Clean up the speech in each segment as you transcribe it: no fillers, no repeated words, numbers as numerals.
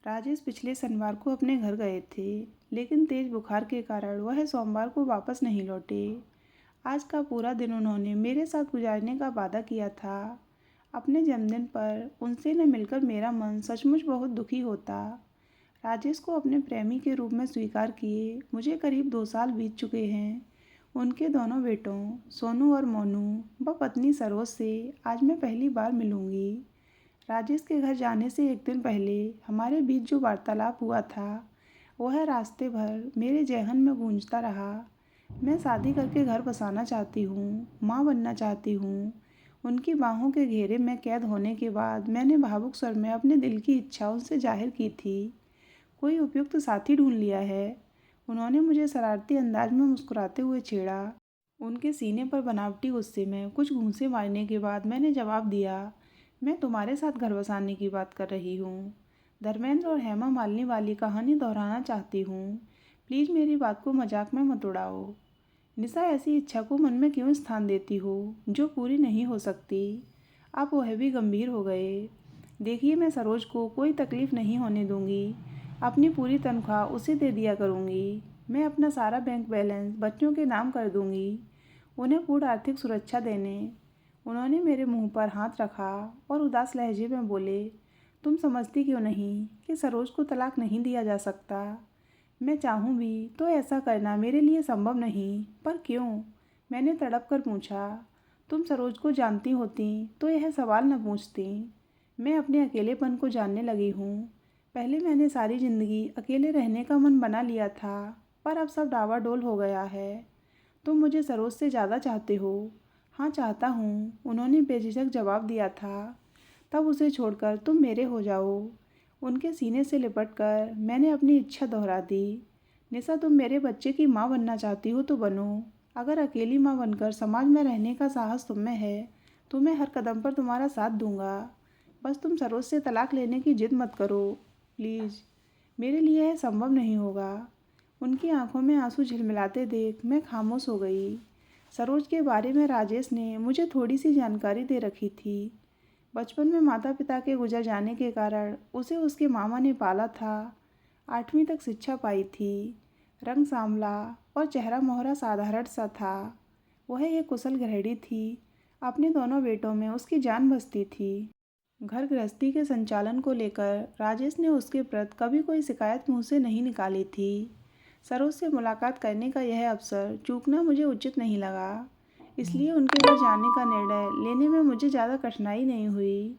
राजेश पिछले शनिवार को अपने घर गए थे, लेकिन तेज बुखार के कारण वह सोमवार को वापस नहीं लौटे। आज का पूरा दिन उन्होंने मेरे साथ गुजारने का वादा किया था। अपने जन्मदिन पर उनसे न मिलकर मेरा मन सचमुच बहुत दुखी होता। राजेश को अपने प्रेमी के रूप में स्वीकार किए मुझे करीब 2 साल बीत चुके हैं। उनके दोनों बेटों सोनू और मोनू व पत्नी सरोज से आज मैं पहली बार मिलूंगी। राजेश के घर जाने से एक दिन पहले हमारे बीच जो वार्तालाप हुआ था वह रास्ते भर मेरे जेहन में गूंजता रहा। मैं शादी करके घर बसाना चाहती हूँ, माँ बनना चाहती हूँ। उनकी बाहों के घेरे में कैद होने के बाद मैंने भावुक स्वर में अपने दिल की इच्छा उनसे जाहिर की थी। कोई उपयुक्त साथी ढूंढ लिया है। उन्होंने मुझे शरारती अंदाज में मुस्कुराते हुए छेड़ा। उनके सीने पर बनावटी गुस्से में कुछ घूंसे मारने के बाद मैंने जवाब दिया, मैं तुम्हारे साथ घर बसाने की बात कर रही हूँ। धर्मेंद्र और हेमा मालिनी वाली कहानी दोहराना चाहती हूँ। प्लीज़ मेरी बात को मजाक में मत उड़ाओ। निशा, ऐसी इच्छा को मन में क्यों स्थान देती हो जो पूरी नहीं हो सकती? आप वह भी गंभीर हो गए। देखिए, मैं सरोज को कोई तकलीफ़ नहीं होने दूंगी। अपनी पूरी तनख्वाह उसे दे दिया करूँगी। मैं अपना सारा बैंक बैलेंस बच्चों के नाम कर दूंगी, उन्हें पूर्ण आर्थिक सुरक्षा देने। उन्होंने मेरे मुंह पर हाथ रखा और उदास लहजे में बोले, तुम समझती क्यों नहीं कि सरोज को तलाक नहीं दिया जा सकता? मैं चाहूँ भी तो ऐसा करना मेरे लिए संभव नहीं। पर क्यों? मैंने तड़प कर पूछा। तुम सरोज को जानती होती तो यह सवाल न पूछती। मैं अपने अकेलेपन को जानने लगी हूँ। पहले मैंने सारी ज़िंदगी अकेले रहने का मन बना लिया था, पर अब सब डावाडोल हो गया है। तुम मुझे सरोज से ज़्यादा चाहते हो? हाँ, चाहता हूँ, उन्होंने बेझिझक जवाब दिया था। तब उसे छोड़कर तुम मेरे हो जाओ। उनके सीने से लिपटकर मैंने अपनी इच्छा दोहरा दी। निशा, तुम मेरे बच्चे की माँ बनना चाहती हो तो बनो। अगर अकेली माँ बनकर समाज में रहने का साहस तुम में है तो मैं हर कदम पर तुम्हारा साथ दूंगा। बस तुम सरोज से तलाक लेने की जिद मत करो, प्लीज़। मेरे लिए यह संभव नहीं होगा। उनकी आंखों में आंसू झिलमिलाते देख मैं खामोश हो गई। सरोज के बारे में राजेश ने मुझे थोड़ी सी जानकारी दे रखी थी। बचपन में माता पिता के गुजर जाने के कारण उसे उसके मामा ने पाला था। 8वीं तक शिक्षा पाई थी। रंग सांवला और चेहरा मोहरा साधारण सा था। वह एक कुशल गृहिणी थी। अपने दोनों बेटों में उसकी जान बसती थी। घर गृहस्थी के संचालन को लेकर राजेश ने उसके प्रति कभी कोई शिकायत मुंह से नहीं निकाली थी। सरोज से मुलाकात करने का यह अवसर चूकना मुझे उचित नहीं लगा, इसलिए उनके घर जाने का निर्णय लेने में मुझे ज़्यादा कठिनाई नहीं हुई।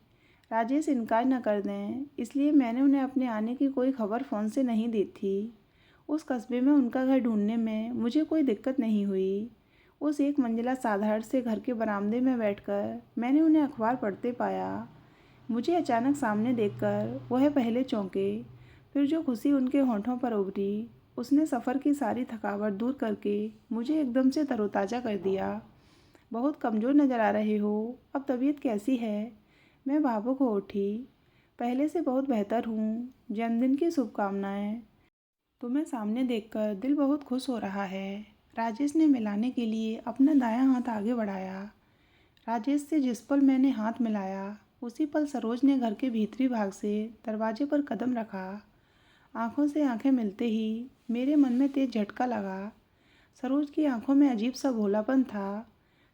राजेश इनकार न कर दें, इसलिए मैंने उन्हें अपने आने की कोई खबर फ़ोन से नहीं दी थी। उस कस्बे में उनका घर ढूंढने में मुझे कोई दिक्कत नहीं हुई। उस एक मंजिला साधारण से घर के बरामदे में बैठकर मैंने उन्हें अखबार पढ़ते पाया। मुझे अचानक सामने देखकर वह पहले चौंके, फिर जो खुशी उनके होंठों पर उभरी उसने सफ़र की सारी थकावट दूर करके मुझे एकदम से तरोताज़ा कर दिया। बहुत कमज़ोर नज़र आ रहे हो, अब तबीयत कैसी है? मैं भावुक हो उठी। पहले से बहुत बेहतर हूँ। जन्मदिन की शुभकामनाएं। तुम्हें सामने देखकर दिल बहुत खुश हो रहा है। राजेश ने मिलाने के लिए अपना दायां हाथ आगे बढ़ाया। राजेश से जिस पल मैंने हाथ मिलाया उसी पल सरोज ने घर के भीतरी भाग से दरवाजे पर कदम रखा। आंखों से आंखें मिलते ही मेरे मन में तेज झटका लगा। सरोज की आंखों में अजीब सा भोलापन था।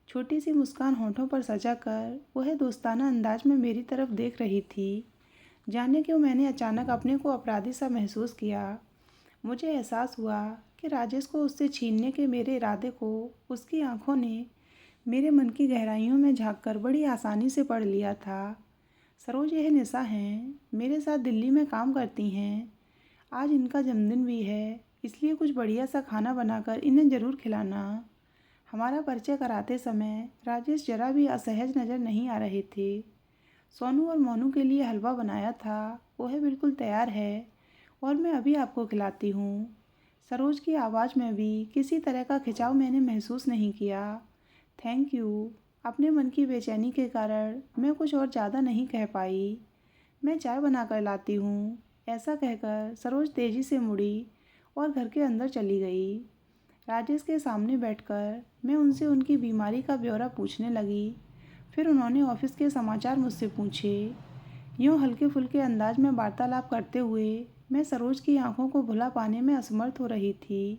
छोटी सी मुस्कान होठों पर सजा कर वह दोस्ताना अंदाज में मेरी तरफ देख रही थी। जाने क्यों मैंने अचानक अपने को अपराधी सा महसूस किया। मुझे एहसास हुआ कि राजेश को उससे छीनने के मेरे इरादे को उसकी आंखों ने मेरे मन की गहराइयों में झांककर बड़ी आसानी से पढ़ लिया था। सरोज, यह निशा हैं, मेरे साथ दिल्ली में काम करती हैं। आज इनका जन्मदिन भी है, इसलिए कुछ बढ़िया सा खाना बनाकर इन्हें ज़रूर खिलाना। हमारा परिचय कराते समय राजेश जरा भी असहज नज़र नहीं आ रहे थे। सोनू और मोनू के लिए हलवा बनाया था, वह बिल्कुल तैयार है और मैं अभी आपको खिलाती हूँ। सरोज की आवाज़ में भी किसी तरह का खिंचाव मैंने महसूस नहीं किया। Thank you. अपने मन की बेचैनी के कारण मैं कुछ और ज़्यादा नहीं कह पाई। मैं चाय बना कर लाती हूँ। ऐसा कहकर सरोज तेज़ी से मुड़ी और घर के अंदर चली गई। राजेश के सामने बैठकर मैं उनसे उनकी बीमारी का ब्यौरा पूछने लगी। फिर उन्होंने ऑफिस के समाचार मुझसे पूछे। यूँ हल्के फुल्के अंदाज में वार्तालाप करते हुए मैं सरोज की आंखों को भुला पाने में असमर्थ हो रही थी।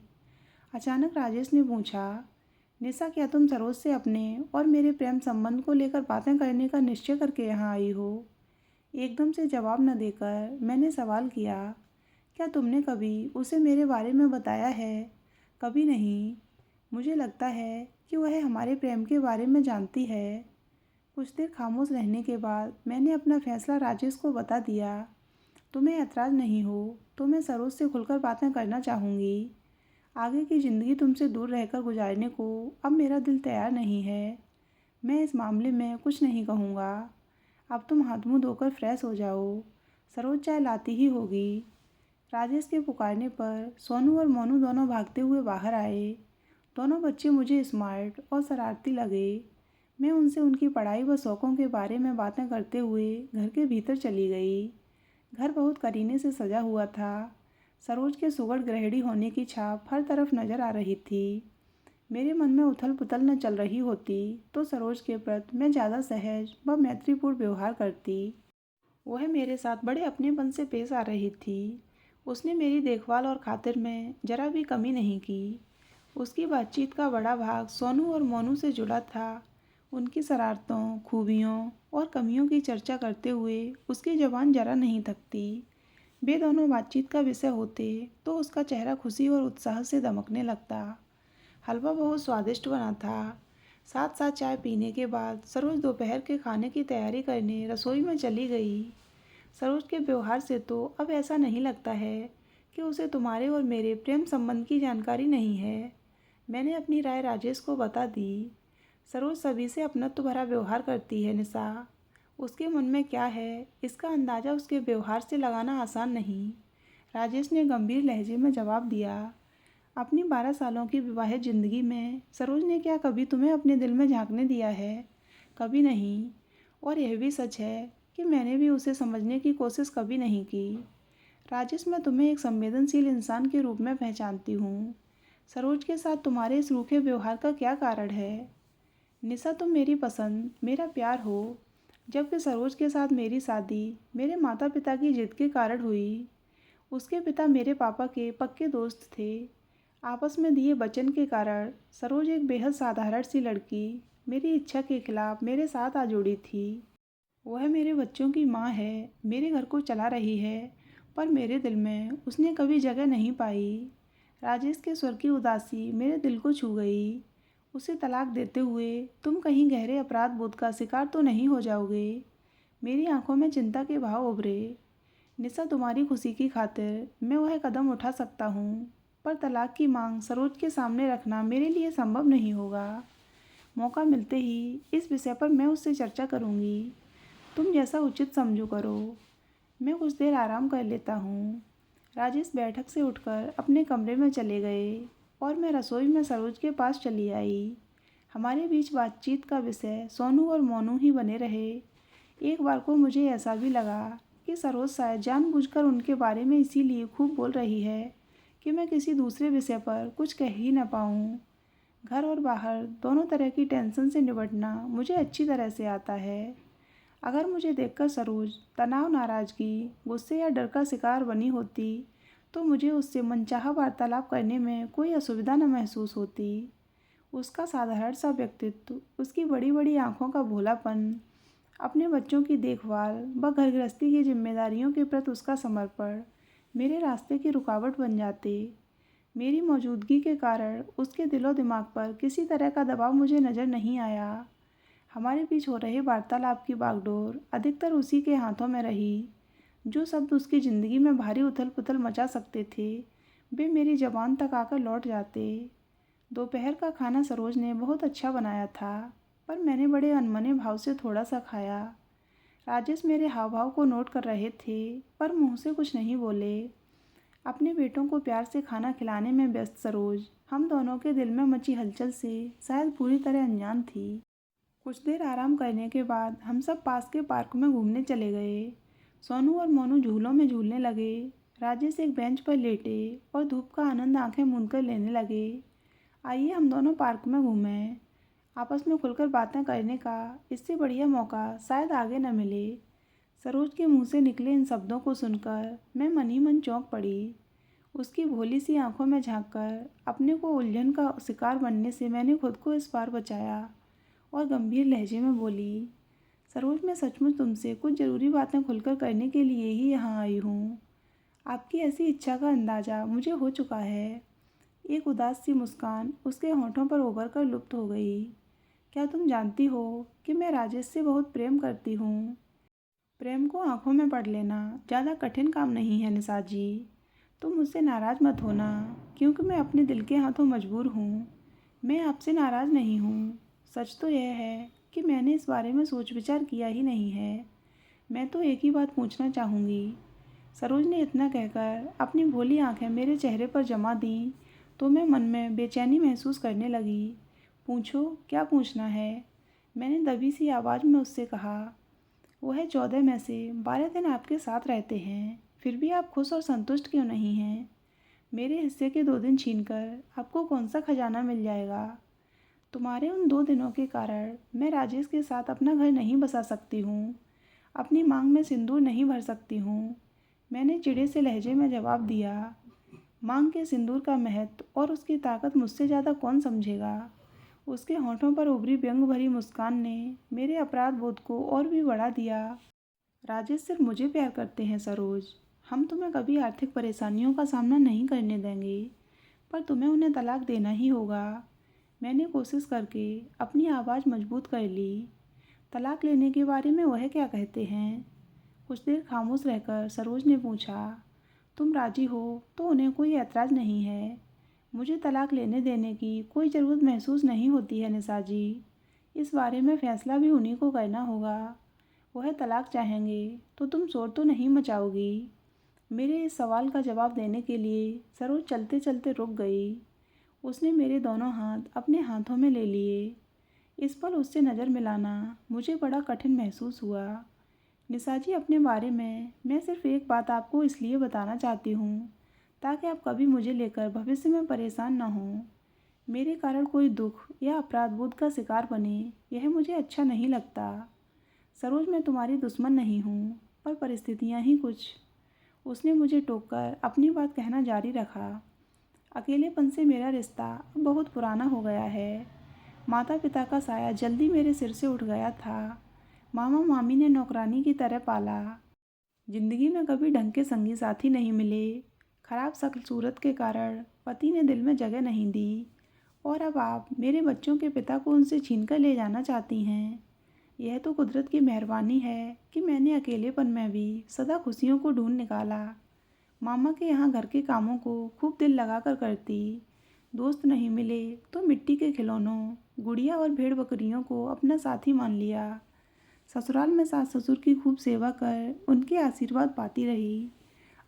अचानक राजेश ने पूछा, निशा, क्या तुम सरोज से अपने और मेरे प्रेम संबंध को लेकर बातें करने का निश्चय करके यहाँ आई हो? एकदम से जवाब न देकर मैंने सवाल किया, क्या तुमने कभी उसे मेरे बारे में बताया है? कभी नहीं। मुझे लगता है कि वह हमारे प्रेम के बारे में जानती है। कुछ देर खामोश रहने के बाद मैंने अपना फैसला राजेश को बता दिया। तुम्हें ऐतराज़ नहीं हो तो मैं सरोज से खुलकर बातें करना चाहूँगी। आगे की ज़िंदगी तुमसे दूर रहकर गुजारने को अब मेरा दिल तैयार नहीं है। मैं इस मामले में कुछ नहीं कहूँगा। अब तुम हाथ मुँह धोकर फ्रेश हो जाओ। सरोज चाय लाती ही होगी। राजेश के पुकारने पर सोनू और मोनू दोनों भागते हुए बाहर आए। दोनों बच्चे मुझे स्मार्ट और शरारती लगे। मैं उनसे उनकी पढ़ाई व शौक़ों के बारे में बातें करते हुए घर के भीतर चली गई। घर बहुत करीने से सजा हुआ था। सरोज के सुघड़ गृहिणी होने की छाप हर तरफ नजर आ रही थी। मेरे मन में उथल पुथल न चल रही होती तो सरोज के प्रति मैं ज़्यादा सहज व मैत्रीपूर्ण व्यवहार करती। वह मेरे साथ बड़े अपनेपन से पेश आ रही थी। उसने मेरी देखभाल और खातिर में जरा भी कमी नहीं की। उसकी बातचीत का बड़ा भाग सोनू और मोनू से जुड़ा था। उनकी शरारतों, खूबियों और कमियों की चर्चा करते हुए उसकी ज़बान जरा नहीं थकती। वे दोनों बातचीत का विषय होते तो उसका चेहरा खुशी और उत्साह से दमकने लगता। हलवा बहुत स्वादिष्ट बना था। साथ साथ चाय पीने के बाद सरोज दोपहर के खाने की तैयारी करने रसोई में चली गई। सरोज के व्यवहार से तो अब ऐसा नहीं लगता है कि उसे तुम्हारे और मेरे प्रेम संबंध की जानकारी नहीं है। मैंने अपनी राय राजेश को बता दी। सरोज सभी से अपनत्व भरा व्यवहार करती है निशा। उसके मन में क्या है इसका अंदाज़ा उसके व्यवहार से लगाना आसान नहीं। राजेश ने गंभीर लहजे में जवाब दिया। अपनी 12 सालों की विवाहित जिंदगी में सरोज ने क्या कभी तुम्हें अपने दिल में झांकने दिया है? कभी नहीं। और यह भी सच है कि मैंने भी उसे समझने की कोशिश कभी नहीं की। राजेश, मैं तुम्हें एक संवेदनशील इंसान के रूप में पहचानती हूँ। सरोज के साथ तुम्हारे इस रूखे व्यवहार का क्या कारण है? निशा, तुम मेरी पसंद, मेरा प्यार हो, जबकि सरोज के साथ मेरी शादी मेरे माता पिता की जिद के कारण हुई। उसके पिता मेरे पापा के पक्के दोस्त थे। आपस में दिए वचन के कारण सरोज, एक बेहद साधारण सी लड़की, मेरी इच्छा के खिलाफ मेरे साथ आ जुड़ी थी। वह मेरे बच्चों की माँ है, मेरे घर को चला रही है, पर मेरे दिल में उसने कभी जगह नहीं पाई। राजेश के स्वर की उदासी मेरे दिल को छू गई। उसे तलाक देते हुए तुम कहीं गहरे अपराध बोध का शिकार तो नहीं हो जाओगे? मेरी आंखों में चिंता के भाव उभरे। निशा, तुम्हारी खुशी की खातिर मैं वह कदम उठा सकता हूँ, पर तलाक की मांग सरोज के सामने रखना मेरे लिए संभव नहीं होगा। मौका मिलते ही इस विषय पर मैं उससे चर्चा करूँगी। तुम जैसा उचित समझो करो। मैं कुछ देर आराम कर लेता हूँ। राजेश बैठक से उठकर अपने कमरे में चले गए और मैं रसोई में सरोज के पास चली आई। हमारे बीच बातचीत का विषय सोनू और मोनू ही बने रहे। एक बार को मुझे ऐसा भी लगा कि सरोज शायद जानबूझकर उनके बारे में इसीलिए खूब बोल रही है कि मैं किसी दूसरे विषय पर कुछ कह ही न पाऊँ। घर और बाहर दोनों तरह की टेंशन से निपटना मुझे अच्छी तरह से आता है। अगर मुझे देखकर सरोज तनाव, नाराज़गी, गुस्से या डर का शिकार बनी होती तो मुझे उससे मनचाहा वार्तालाप करने में कोई असुविधा न महसूस होती। उसका साधारण सा व्यक्तित्व, उसकी बड़ी बड़ी आंखों का भोलापन, अपने बच्चों की देखभाल व घर गृहस्थी की जिम्मेदारियों के प्रति उसका समर्पण मेरे रास्ते की रुकावट बन जाते। मेरी मौजूदगी के कारण उसके दिलो दिमाग पर किसी तरह का दबाव मुझे नज़र नहीं आया। हमारे बीच हो रहे वार्तालाप की बागडोर अधिकतर उसी के हाथों में रही। जो शब्द उसकी ज़िंदगी में भारी उथल पुथल मचा सकते थे वे मेरी ज़बान तक आकर लौट जाते। दोपहर का खाना सरोज ने बहुत अच्छा बनाया था, पर मैंने बड़े अनमने भाव से थोड़ा सा खाया। राजेश मेरे हाव भाव को नोट कर रहे थे, पर मुंह से कुछ नहीं बोले। अपने बेटों को प्यार से खाना खिलाने में व्यस्त सरोज हम दोनों के दिल में मची हलचल से शायद पूरी तरह अनजान थी। कुछ देर आराम करने के बाद हम सब पास के पार्क में घूमने चले गए। सोनू और मोनू झूलों में झूलने लगे। राजेश एक बेंच पर लेटे और धूप का आनंद आंखें मूंद कर लेने लगे। आइए हम दोनों पार्क में घूमें। आपस में खुलकर बातें करने का इससे बढ़िया मौका शायद आगे न मिले। सरोज के मुंह से निकले इन शब्दों को सुनकर मैं मन ही मन चौंक पड़ी। उसकी भोली सी आंखों में झांककर अपने को उलझन का शिकार बनने से मैंने खुद को इस बार बचाया और गंभीर लहजे में बोली, सरोज, मैं सचमुच तुमसे कुछ ज़रूरी बातें खुलकर करने के लिए ही यहाँ आई हूँ। आपकी ऐसी इच्छा का अंदाज़ा मुझे हो चुका है। एक उदास सी मुस्कान उसके होठों पर उभर कर लुप्त हो गई। क्या तुम जानती हो कि मैं राजेश से बहुत प्रेम करती हूँ। प्रेम को आंखों में पढ़ लेना ज़्यादा कठिन काम नहीं है निशा जी। तुम मुझसे नाराज़ मत होना, क्योंकि मैं अपने दिल के हाथों मजबूर हूँ। मैं आपसे नाराज़ नहीं हूँ। सच तो यह है कि मैंने इस बारे में सोच विचार किया ही नहीं है। मैं तो एक ही बात पूछना चाहूँगी। सरोज ने इतना कहकर अपनी भोली आंखें मेरे चेहरे पर जमा दीं तो मैं मन में बेचैनी महसूस करने लगी। पूछो, क्या पूछना है? मैंने दबी सी आवाज़ में उससे कहा। वह 14 में से 12 दिन आपके साथ रहते हैं, फिर भी आप खुश और संतुष्ट क्यों नहीं हैं? मेरे हिस्से के 2 दिन छीनकर आपको कौन सा खजाना मिल जाएगा? तुम्हारे उन 2 दिनों के कारण मैं राजेश के साथ अपना घर नहीं बसा सकती हूँ, अपनी मांग में सिंदूर नहीं भर सकती हूँ। मैंने चिढ़े से लहजे में जवाब दिया, मांग के सिंदूर का महत्व और उसकी ताकत मुझसे ज़्यादा कौन समझेगा? उसके होठों पर उभरी व्यंग भरी मुस्कान ने मेरे अपराध बोध को और भी बढ़ा दिया। राजेश सिर्फ मुझे प्यार करते हैं सरोज। हम तुम्हें कभी आर्थिक परेशानियों का सामना नहीं करने देंगे, पर तुम्हें उन्हें तलाक देना ही होगा। मैंने कोशिश करके अपनी आवाज़ मजबूत कर ली। तलाक लेने के बारे में वह क्या कहते हैं? कुछ देर खामोश रहकर सरोज ने पूछा, तुम राजी हो तो उन्हें कोई ऐतराज़ नहीं है। मुझे तलाक लेने देने की कोई ज़रूरत महसूस नहीं होती है निशा जी। इस बारे में फ़ैसला भी उन्हीं को करना होगा। वह तलाक चाहेंगे तो तुम शोर तो नहीं मचाओगी? मेरे इस सवाल का जवाब देने के लिए सरोज चलते चलते रुक गई। उसने मेरे दोनों हाथ अपने हाथों में ले लिए। इस पल उससे नज़र मिलाना मुझे बड़ा कठिन महसूस हुआ। निशा जी, अपने बारे में मैं सिर्फ एक बात आपको इसलिए बताना चाहती हूँ ताकि आप कभी मुझे लेकर भविष्य में परेशान ना हों। मेरे कारण कोई दुख या अपराध बोध का शिकार बने, यह मुझे अच्छा नहीं लगता। सरोज, मैं तुम्हारी दुश्मन नहीं हूँ, पर परिस्थितियाँ ही कुछ। उसने मुझे टोककर अपनी बात कहना जारी रखा। अकेलेपन से मेरा रिश्ता अब बहुत पुराना हो गया है। माता पिता का साया जल्दी मेरे सिर से उठ गया था। मामा मामी ने नौकरानी की तरह पाला। जिंदगी में कभी ढंग के संगी साथी नहीं मिले। खराब शक्ल सूरत के कारण पति ने दिल में जगह नहीं दी, और अब आप मेरे बच्चों के पिता को उनसे छीन कर ले जाना चाहती हैं। यह तो कुदरत की मेहरबानी है कि मैंने अकेलेपन में भी सदा खुशियों को ढूंढ निकाला। मामा के यहाँ घर के कामों को खूब दिल लगाकर करती। दोस्त नहीं मिले तो मिट्टी के खिलौनों, गुड़िया और भेड़ बकरियों को अपना साथी मान लिया। ससुराल में सास ससुर की खूब सेवा कर उनके आशीर्वाद पाती रही।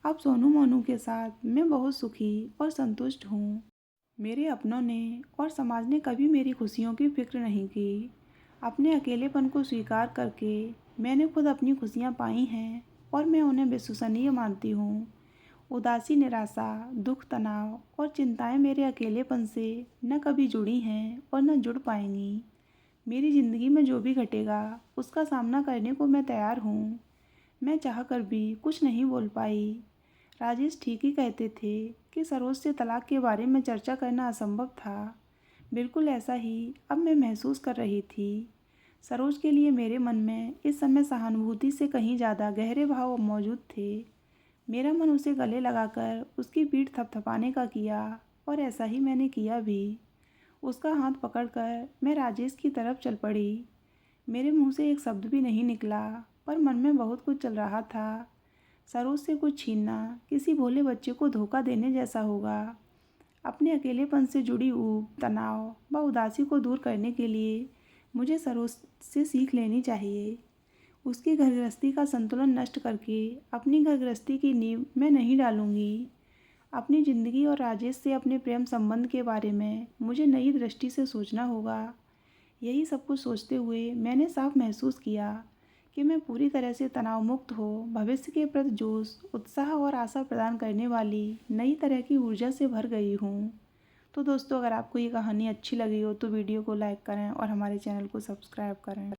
अब सोनू मोनू के साथ मैं बहुत सुखी और संतुष्ट हूँ। मेरे अपनों ने और समाज ने कभी मेरी खुशियों की फिक्र नहीं की। अपने अकेलेपन को स्वीकार करके मैंने खुद अपनी खुशियाँ पाई हैं और मैं उन्हें विश्वसनीय मानती हूँ। उदासी, निराशा, दुख, तनाव और चिंताएं मेरे अकेलेपन से न कभी जुड़ी हैं और न जुड़ पाएंगी। मेरी ज़िंदगी में जो भी घटेगा उसका सामना करने को मैं तैयार हूँ। मैं चाहकर भी कुछ नहीं बोल पाई। राजेश ठीक ही कहते थे कि सरोज से तलाक के बारे में चर्चा करना असंभव था। बिल्कुल ऐसा ही अब मैं महसूस कर रही थी। सरोज के लिए मेरे मन में इस समय सहानुभूति से कहीं ज़्यादा गहरे भाव मौजूद थे। मेरा मन उसे गले लगाकर उसकी पीठ थपथपाने का किया, और ऐसा ही मैंने किया भी। उसका हाथ पकड़कर मैं राजेश की तरफ चल पड़ी। मेरे मुंह से एक शब्द भी नहीं निकला, पर मन में बहुत कुछ चल रहा था। सरोज से कुछ छीनना किसी भोले बच्चे को धोखा देने जैसा होगा। अपने अकेलेपन से जुड़ी ऊब, तनाव व उदासी को दूर करने के लिए मुझे सरोज से सीख लेनी चाहिए। उसकी घर गृहस्थी का संतुलन नष्ट करके अपनी घर गृहस्थी की नींव मैं नहीं डालूंगी। अपनी ज़िंदगी और राजेश से अपने प्रेम संबंध के बारे में मुझे नई दृष्टि से सोचना होगा। यही सब कुछ सोचते हुए मैंने साफ महसूस किया कि मैं पूरी तरह से तनाव मुक्त हो भविष्य के प्रति जोश, उत्साह और आशा प्रदान करने वाली नई तरह की ऊर्जा से भर गई हूँ। तो दोस्तों, अगर आपको ये कहानी अच्छी लगी हो तो वीडियो को लाइक करें और हमारे चैनल को सब्सक्राइब करें।